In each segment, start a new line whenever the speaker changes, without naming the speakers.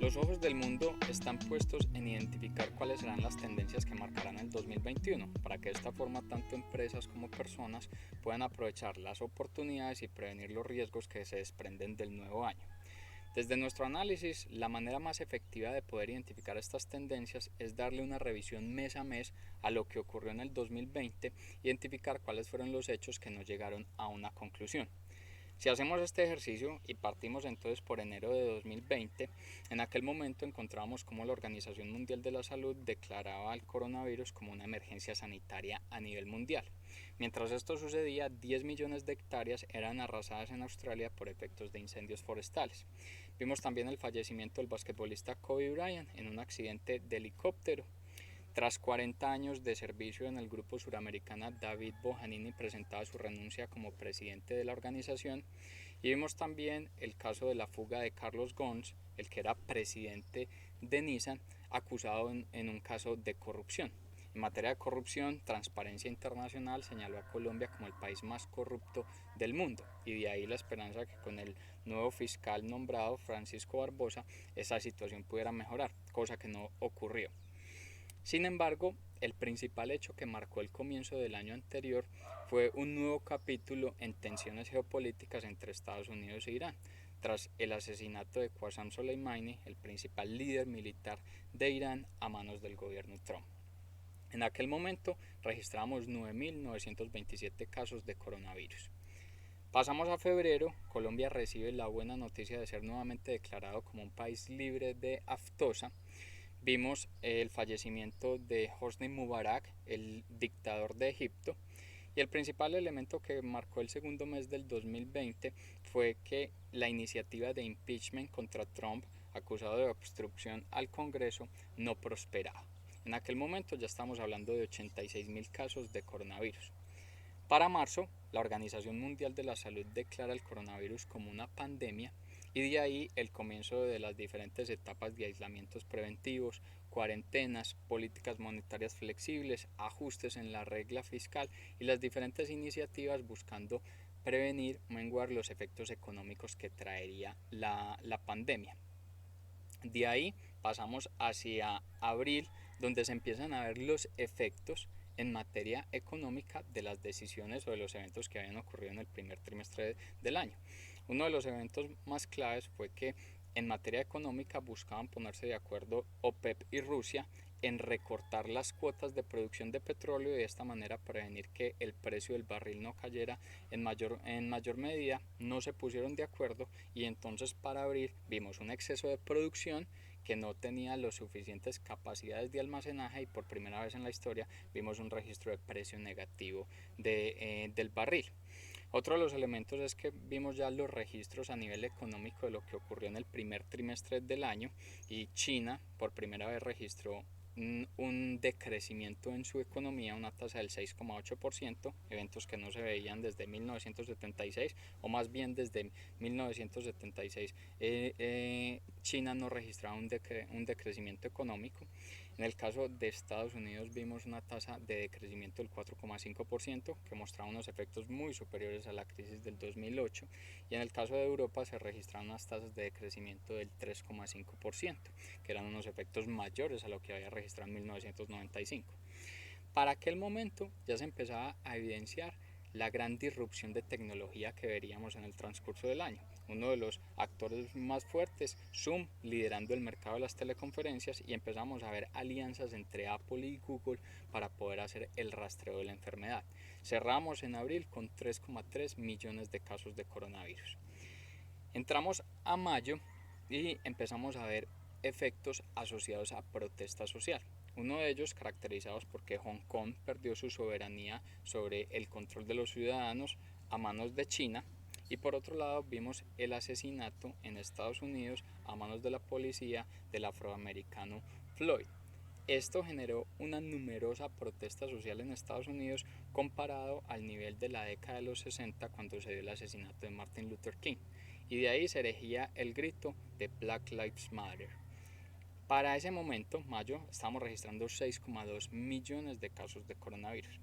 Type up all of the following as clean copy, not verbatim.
Los ojos del mundo están puestos en identificar cuáles serán las tendencias que marcarán el 2021, para que de esta forma tanto empresas como personas puedan aprovechar las oportunidades y prevenir los riesgos que se desprenden del nuevo año. Desde nuestro análisis, la manera más efectiva de poder identificar estas tendencias es darle una revisión mes a mes a lo que ocurrió en el 2020, identificar cuáles fueron los hechos que no llegaron a una conclusión. Si hacemos este ejercicio y partimos entonces por enero de 2020, en aquel momento encontramos cómo la Organización Mundial de la Salud declaraba al coronavirus como una emergencia sanitaria a nivel mundial. Mientras esto sucedía, 10 millones de hectáreas eran arrasadas en Australia por efectos de incendios forestales. Vimos también el fallecimiento del basquetbolista Kobe Bryant en un accidente de helicóptero. Tras 40 años de servicio en el grupo suramericana, David Bohanini presentaba su renuncia como presidente de la organización, y vimos también el caso de la fuga de Carlos Ghosn, el que era presidente de Nissan, acusado en un caso de corrupción. En materia de corrupción, Transparencia Internacional señaló a Colombia como el país más corrupto del mundo, y de ahí la esperanza que con el nuevo fiscal nombrado, Francisco Barbosa, esa situación pudiera mejorar, cosa que no ocurrió. Sin embargo, el principal hecho que marcó el comienzo del año anterior fue un nuevo capítulo en tensiones geopolíticas entre Estados Unidos e Irán, tras el asesinato de Qasem Soleimani, el principal líder militar de Irán, a manos del gobierno Trump. En aquel momento registramos 9.927 casos de coronavirus. Pasamos a febrero. Colombia recibe la buena noticia de ser nuevamente declarado como un país libre de aftosa. Vimos el fallecimiento de Hosni Mubarak, el dictador de Egipto, y el principal elemento que marcó el segundo mes del 2020 fue que la iniciativa de impeachment contra Trump, acusado de obstrucción al Congreso, no prosperaba. En aquel momento ya estamos hablando de 86.000 casos de coronavirus. Para marzo, la Organización Mundial de la Salud declara el coronavirus como una pandemia, y de ahí el comienzo de las diferentes etapas de aislamientos preventivos, cuarentenas, políticas monetarias flexibles, ajustes en la regla fiscal y las diferentes iniciativas buscando prevenir, menguar los efectos económicos que traería la pandemia. De ahí pasamos hacia abril, donde se empiezan a ver los efectos en materia económica de las decisiones o de los eventos que habían ocurrido en el primer trimestre del año. Uno de los eventos más claves fue que en materia económica buscaban ponerse de acuerdo OPEP y Rusia en recortar las cuotas de producción de petróleo, y de esta manera prevenir que el precio del barril no cayera en mayor medida. No se pusieron de acuerdo, y entonces para abril vimos un exceso de producción que no tenía las suficientes capacidades de almacenaje, y por primera vez en la historia vimos un registro de precio negativo del barril. Otro de los elementos es que vimos ya los registros a nivel económico de lo que ocurrió en el primer trimestre del año, y China por primera vez registró un decrecimiento en su economía, una tasa del 6,8%, eventos que no se veían desde 1976, o más bien desde 1976 China no registraba un decrecimiento económico. En el caso de Estados Unidos vimos una tasa de decrecimiento del 4,5%, que mostraba unos efectos muy superiores a la crisis del 2008, y en el caso de Europa se registraron unas tasas de decrecimiento del 3,5%, que eran unos efectos mayores a lo que había registrado en 1995. Para aquel momento ya se empezaba a evidenciar la gran disrupción de tecnología que veríamos en el transcurso del año. Uno de los actores más fuertes, Zoom, liderando el mercado de las teleconferencias, y empezamos a ver alianzas entre Apple y Google para poder hacer el rastreo de la enfermedad. Cerramos en abril con 3,3 millones de casos de coronavirus. Entramos a mayo y empezamos a ver efectos asociados a protesta social. Uno de ellos caracterizados porque Hong Kong perdió su soberanía sobre el control de los ciudadanos a manos de China, y por otro lado vimos el asesinato en Estados Unidos a manos de la policía del afroamericano Floyd. Esto generó una numerosa protesta social en Estados Unidos comparado al nivel de la década de los 60, cuando se dio el asesinato de Martin Luther King, y de ahí se erigía el grito de Black Lives Matter. Para ese momento, mayo, estábamos registrando 6,2 millones de casos de coronavirus.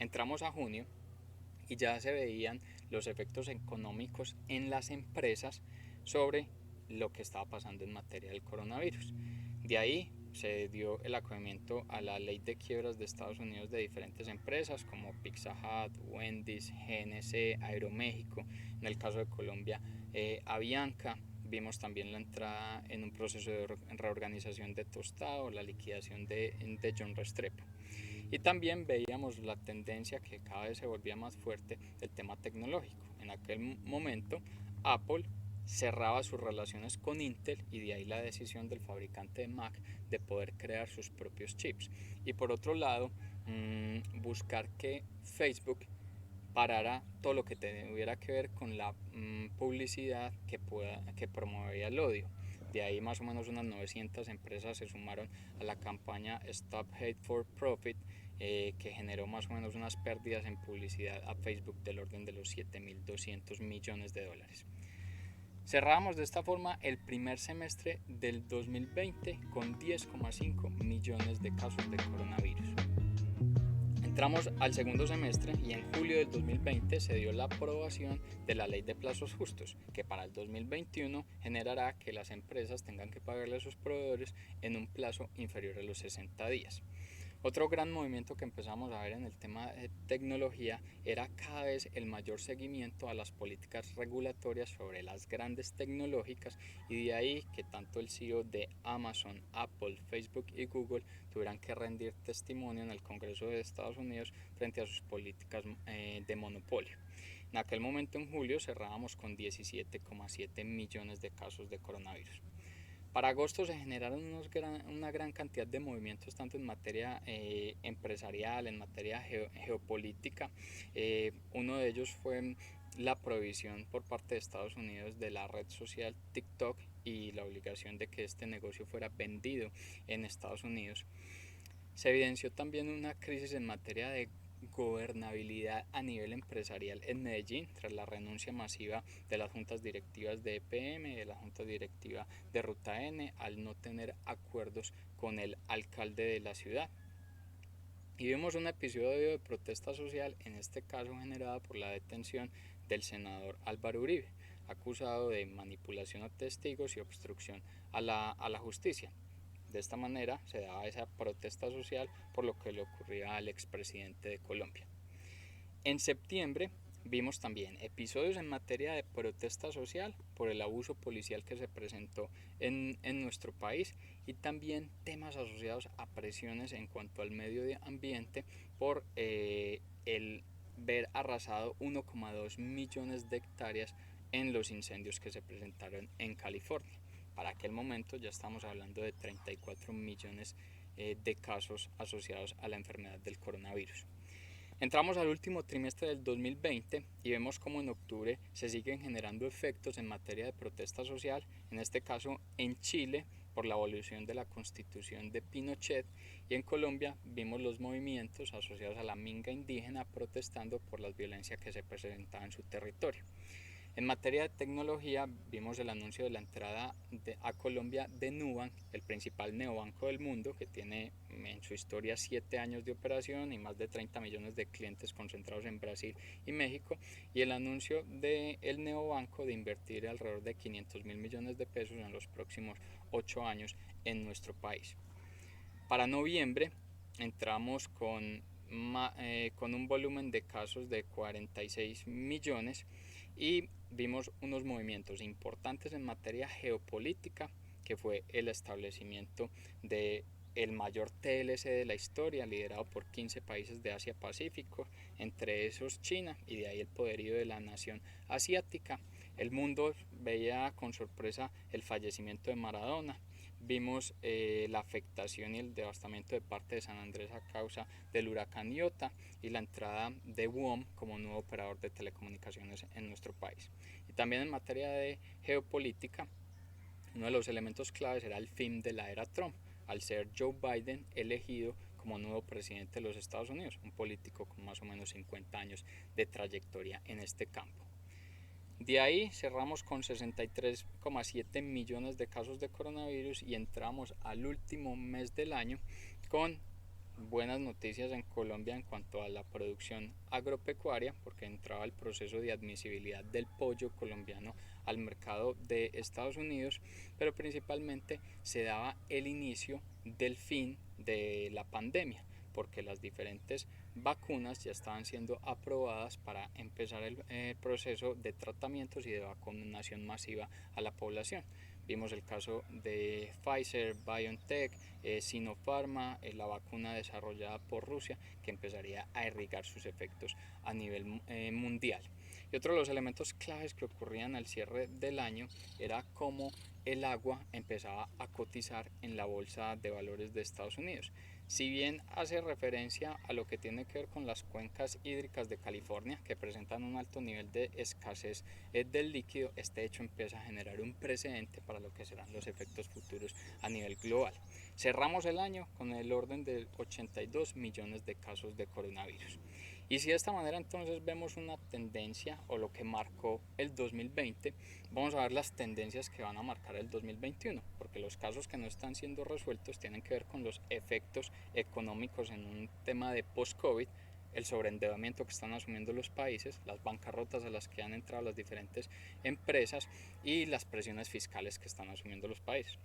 Entramos a junio y ya se veían los efectos económicos en las empresas sobre lo que estaba pasando en materia del coronavirus. De ahí se dio el acogimiento a la ley de quiebras de Estados Unidos de diferentes empresas como Pizza Hut, Wendy's, GNC, Aeroméxico, en el caso de Colombia, Avianca. Vimos también la entrada en un proceso de reorganización de Tostado, la liquidación de John Restrepo. Y también veíamos la tendencia que cada vez se volvía más fuerte del tema tecnológico. En aquel momento, Apple cerraba sus relaciones con Intel y de ahí la decisión del fabricante de Mac de poder crear sus propios chips. Y por otro lado, buscar que Facebook parara todo lo que tuviera que ver con la publicidad que promovía el odio. De ahí más o menos unas 900 empresas se sumaron a la campaña Stop Hate for Profit, que generó más o menos unas pérdidas en publicidad a Facebook del orden de los 7.200 millones de dólares. Cerramos de esta forma el primer semestre del 2020 con 10,5 millones de casos de coronavirus. Entramos al segundo semestre y en julio del 2020 se dio la aprobación de la Ley de Plazos Justos, que para el 2021 generará que las empresas tengan que pagarle a sus proveedores en un plazo inferior a los 60 días. Otro gran movimiento que empezamos a ver en el tema de tecnología era cada vez el mayor seguimiento a las políticas regulatorias sobre las grandes tecnológicas y de ahí que tanto el CEO de Amazon, Apple, Facebook y Google tuvieran que rendir testimonio en el Congreso de Estados Unidos frente a sus políticas de monopolio. En aquel momento, en julio, cerrábamos con 17,7 millones de casos de coronavirus. Para agosto se generaron una gran cantidad de movimientos, tanto en materia empresarial, en materia geopolítica. Uno de ellos fue la prohibición por parte de Estados Unidos de la red social TikTok y la obligación de que este negocio fuera vendido en Estados Unidos. Se evidenció también una crisis en materia de gobernabilidad a nivel empresarial en Medellín tras la renuncia masiva de las juntas directivas de EPM, de la junta directiva de Ruta N, al no tener acuerdos con el alcalde de la ciudad. Y vimos un episodio de protesta social, en este caso generada por la detención del senador Álvaro Uribe, acusado de manipulación a testigos y obstrucción a la justicia. De esta manera se daba esa protesta social por lo que le ocurría al expresidente de Colombia. En septiembre vimos también episodios en materia de protesta social por el abuso policial que se presentó en nuestro país y también temas asociados a presiones en cuanto al medio ambiente por el ver arrasado 1,2 millones de hectáreas en los incendios que se presentaron en California. Para aquel momento ya estamos hablando de 34 millones de casos asociados a la enfermedad del coronavirus. Entramos al último trimestre del 2020 y vemos cómo en octubre se siguen generando efectos en materia de protesta social, en este caso en Chile por la abolición de la constitución de Pinochet y en Colombia vimos los movimientos asociados a la minga indígena protestando por la violencia que se presentaba en su territorio. En materia de tecnología vimos el anuncio de la entrada a Colombia de Nubank, el principal neobanco del mundo que tiene en su historia 7 años de operación y más de 30 millones de clientes concentrados en Brasil y México, y el anuncio del neobanco de invertir alrededor de 500.000 millones de pesos en los próximos 8 años en nuestro país. Para noviembre entramos con un volumen de casos de 46 millones y vimos unos movimientos importantes en materia geopolítica, que fue el establecimiento de el mayor TLC de la historia, liderado por 15 países de Asia-Pacífico, entre esos China, y de ahí el poderío de la nación asiática. El mundo veía con sorpresa el fallecimiento de Maradona. Vimos la afectación y el devastamiento de parte de San Andrés a causa del huracán Iota y la entrada de WOM como nuevo operador de telecomunicaciones en nuestro país. Y también en materia de geopolítica, uno de los elementos claves era el fin de la era Trump, al ser Joe Biden elegido como nuevo presidente de los Estados Unidos, un político con más o menos 50 años de trayectoria en este campo. De ahí cerramos con 63,7 millones de casos de coronavirus y entramos al último mes del año con buenas noticias en Colombia en cuanto a la producción agropecuaria, porque entraba el proceso de admisibilidad del pollo colombiano al mercado de Estados Unidos, pero principalmente se daba el inicio del fin de la pandemia, porque las diferentes vacunas ya estaban siendo aprobadas para empezar el proceso de tratamientos y de vacunación masiva a la población. Vimos el caso de Pfizer, BioNTech, Sinopharma, la vacuna desarrollada por Rusia, que empezaría a irrigar sus efectos a nivel mundial. Y otro de los elementos claves que ocurrían al cierre del año era cómo el agua empezaba a cotizar en la bolsa de valores de Estados Unidos. Si bien hace referencia a lo que tiene que ver con las cuencas hídricas de California, que presentan un alto nivel de escasez del líquido, este hecho empieza a generar un precedente para lo que serán los efectos futuros a nivel global. Cerramos el año con el orden de 82 millones de casos de coronavirus. Y si de esta manera entonces vemos una tendencia o lo que marcó el 2020, vamos a ver las tendencias que van a marcar el 2021, porque los casos que no están siendo resueltos tienen que ver con los efectos económicos en un tema de post-COVID, el sobreendeudamiento que están asumiendo los países, las bancarrotas a las que han entrado las diferentes empresas y las presiones fiscales que están asumiendo los países.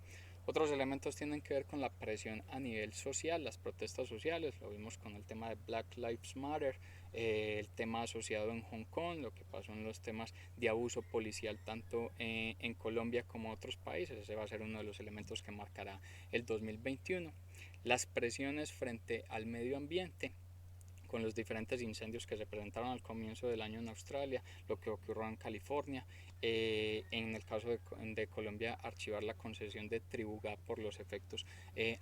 Otros elementos tienen que ver con la presión a nivel social, las protestas sociales, lo vimos con el tema de Black Lives Matter, el tema asociado en Hong Kong, lo que pasó en los temas de abuso policial tanto en Colombia como en otros países. Ese va a ser uno de los elementos que marcará el 2021. Las presiones frente al medio ambiente, con los diferentes incendios que se presentaron al comienzo del año en Australia, lo que ocurrió en California, en el caso de Colombia, archivar la concesión de Tribugá por los efectos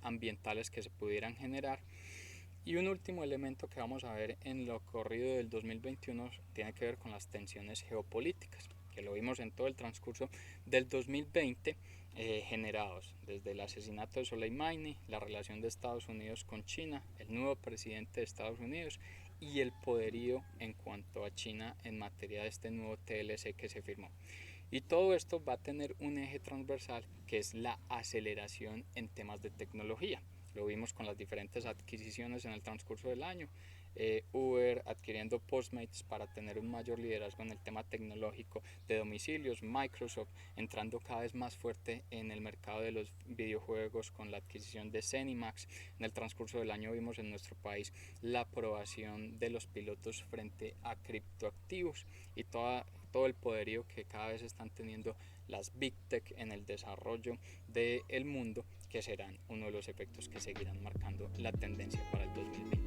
ambientales que se pudieran generar. Y un último elemento que vamos a ver en lo corrido del 2021 tiene que ver con las tensiones geopolíticas, que lo vimos en todo el transcurso del 2020, generados desde el asesinato de Soleimani, la relación de Estados Unidos con China, el nuevo presidente de Estados Unidos y el poderío en cuanto a China en materia de este nuevo TLC que se firmó. Y todo esto va a tener un eje transversal que es la aceleración en temas de tecnología. Lo vimos con las diferentes adquisiciones en el transcurso del año. Uber adquiriendo Postmates para tener un mayor liderazgo en el tema tecnológico de domicilios, Microsoft entrando cada vez más fuerte en el mercado de los videojuegos con la adquisición de Zenimax. En el transcurso del año vimos en nuestro país la aprobación de los pilotos frente a criptoactivos y todo el poderío que cada vez están teniendo las Big Tech en el desarrollo del mundo, que serán uno de los efectos que seguirán marcando la tendencia para el 2020.